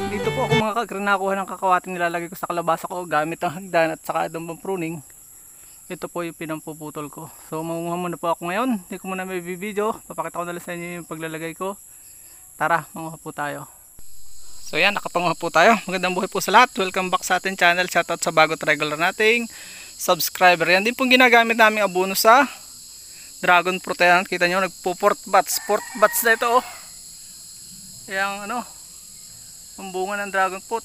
Dito po ako mga kagre nakuha ng kakawating nilalagay ko sa kalabasa ko gamit ang hagdan at saka adong pruning. Ito po yung pinampuputol ko. So mangunguha muna po ako ngayon. Hindi ko muna may video. Papakita ko na lang sa inyo yung paglalagay ko. Tara, manguha po tayo. So yan, nakapanguha po tayo. Magandang buhay po sa lahat. Welcome back sa ating channel. Shoutout sa bago't regular nating subscriber. Yan din pong ginagamit namin abono sa dragon fruit. Yan, kita nyo, nagpo-port bats. Port bats na ito oh. Yang ano, ang bunga ng dragon fruit.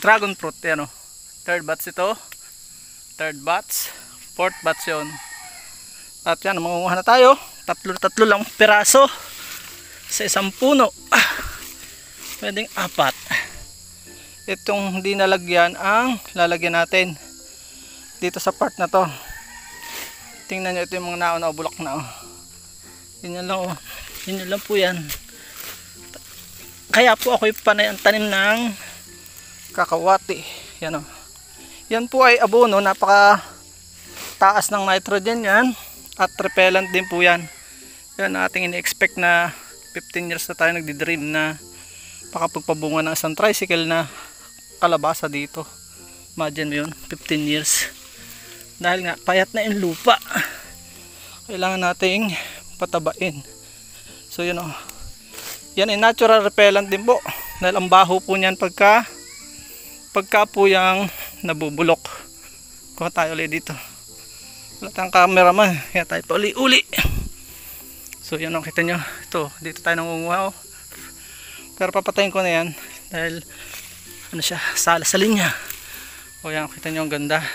Dragon fruit. Yan oh. Third bats ito. Third bats. Fourth bats yun. At yan, mangunguha na tayo. Tatlo lang piraso sa isang puno. Pwedeng 4. Itong hindi nalagyan ang lalagyan natin dito sa part na to. Tingnan nyo, ito yung mga naon na bulak na oh. Yun lang oh. Yun lang po yan. Kaya po ako yung panay ang tanim ng kakawati. Yan oh. Yan po ay abono, napaka taas ng nitrogen yan at repellent din po yan. Yan ating ini-expect na 15 years na tayo nagdi-dream na makapagpabunga ng isang tricycle na kalabasa dito. Imagine mo yun, 15 years. Dahil nga payat na yung lupa, kailangan nating patabain. So yun oh. Yan ay natural repellent din po. Dahil ang baho po niyan pagka po yung nabubulok. Kuha tayo ulit dito. Wala tayong cameraman, kaya tayo pa uli-uli. So yan o, kita nyo. Ito, dito tayo nangunguha oh. Pero papatayin ko na yan dahil ano siya, sala sa linya. O yan, kita nyo ang ganda.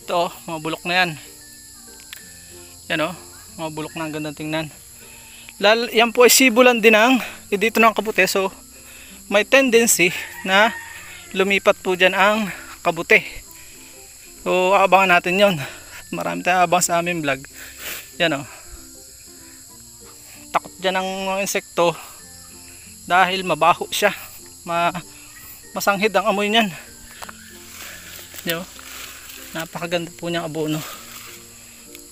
Ito oh, mga bulok na yan. Yan oh, mga bulok na ang ganda tingnan. Yan po ay sibulan din ang dito ng kabute. So may tendency na lumipat po dyan ang kabute. So aabangan natin yon. Marami tayong abang sa aming vlog. Yan o. Takot dyan ang mga insekto dahil mabaho siya. Masanghid ang amoy niyan. Diyo? Napakaganda po niyang abono.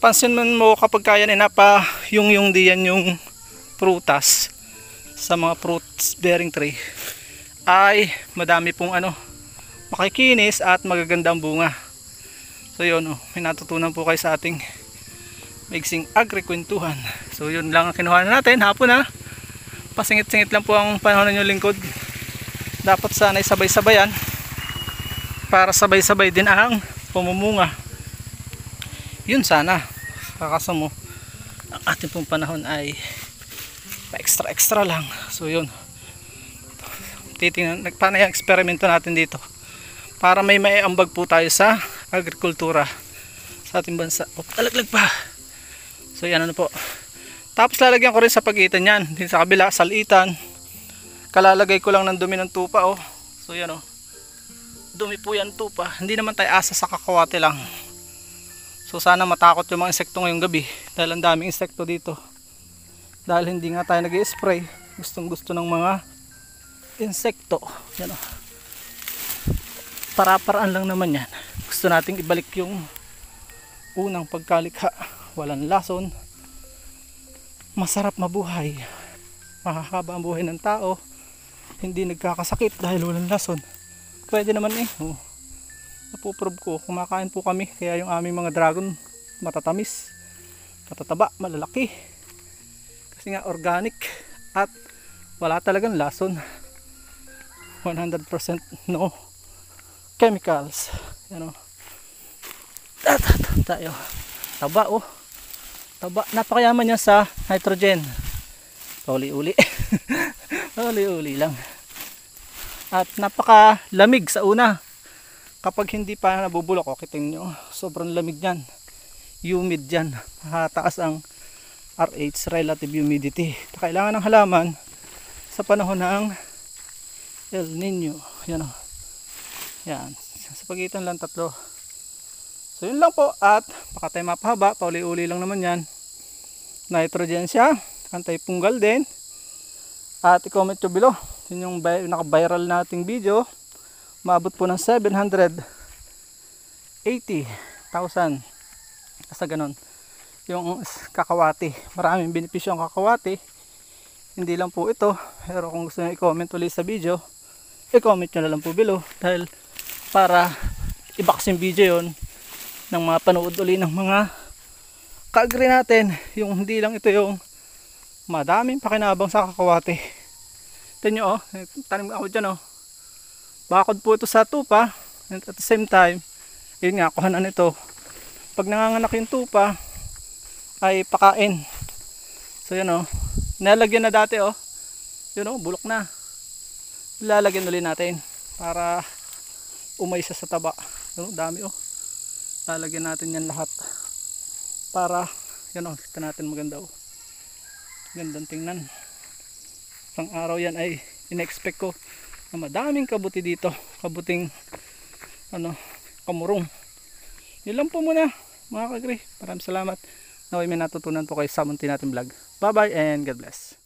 Pansin mo kapag kaya na yung diyan yung prutas sa mga fruits bearing tree ay madami pong ano, makikinis at magagandang bunga. So yun oh, may natutunan po kayo sa ating maigsing agrikwentuhan. So yun lang ang kinuha natin hapon na. Pasingit-singit lang po ang panahon ng lingkod. Dapat sana'y sabay-sabayan para sabay-sabay din ang pumumunga. Yun sana. Kakaso mo ang ating pong panahon ay pa-extra lang. So yun, titingnan, nagpanay ang eksperimento natin dito para may maiambag po tayo sa agrikultura sa ating bansa. O, talaglag pa. So yan ano po. Tapos lalagyan ko rin sa pagitan yan, din sa kabila, salitan. Kalalagay ko lang ng dumi ng tupa oh. So yan oh. Dumi po yan tupa. Hindi naman tayo asa sa kakawate lang. So sana matakot yung mga insekto ngayong gabi dahil ang daming insekto dito. Dahil hindi nga tayo nag-i-spray. Gustong gusto ng mga insekto. Yan oh. Para-paraan lang naman yan. Gusto nating ibalik yung unang pagkalikha. Walang lason. Masarap mabuhay. Mahahaba ang buhay ng tao. Hindi nagkakasakit dahil walang lason. Pwede naman eh. Oh. Napuprove ko. Kumakain po kami. Kaya yung aming mga dragon matatamis. Matataba. Malalaki. Kasi nga organic. At wala talagang lason. 100% no chemicals. Yan o. Tayo. Taba oh. Taba. Napakayaman niya sa nitrogen. Uli-uli. Uli-uli lang. At napakalamig sa una. Kapag hindi pa nabubulok, okay, tingnan nyo. Sobrang lamig yan. Humid yan. Taas ang RH, relative humidity. Kailangan ng halaman sa panahon ng El Nino. Yan o. Yan. Sa pagitan lang 3. So yun lang po. At baka tayo mapahaba. Pauli-uli lang naman yan. Nitrogen siya. Anti-fungal din. At i-comment nyo below. Yun yung naka-viral nating video. Maabot po ng 780,000. Basta ganun. yung kakawati. Maraming benepisyo ang kakawati. Hindi lang po ito, pero kung gusto nyo i-comment ulit sa video, i-comment nyo na lang po below, dahil para i-box yung video yon ng mga panood ulit ng mga ka-agree natin, yung hindi lang ito yung madaming pakinabang sa kakawati. Tignan nyo, tanim ako dyan, bakod po ito sa tupa, and at the same time, yun nga, kuhanan nito. Pag nanganganak yung tupa, ay pakain. So yun, nalagyan na dati, yun, bulok na. Lalagyan ulit natin para umaysa sa taba. Yun, dami, lalagyan natin yan lahat para yun, kita natin maganda, gandang tingnan. Isang araw yan ay in-expect ko na madaming kabuti dito, kabuting kamurong. Yun lang po muna mga ka-agree. Maraming salamat. Naway may natutunan po kayo sa munti natin vlog. Bye bye and God bless.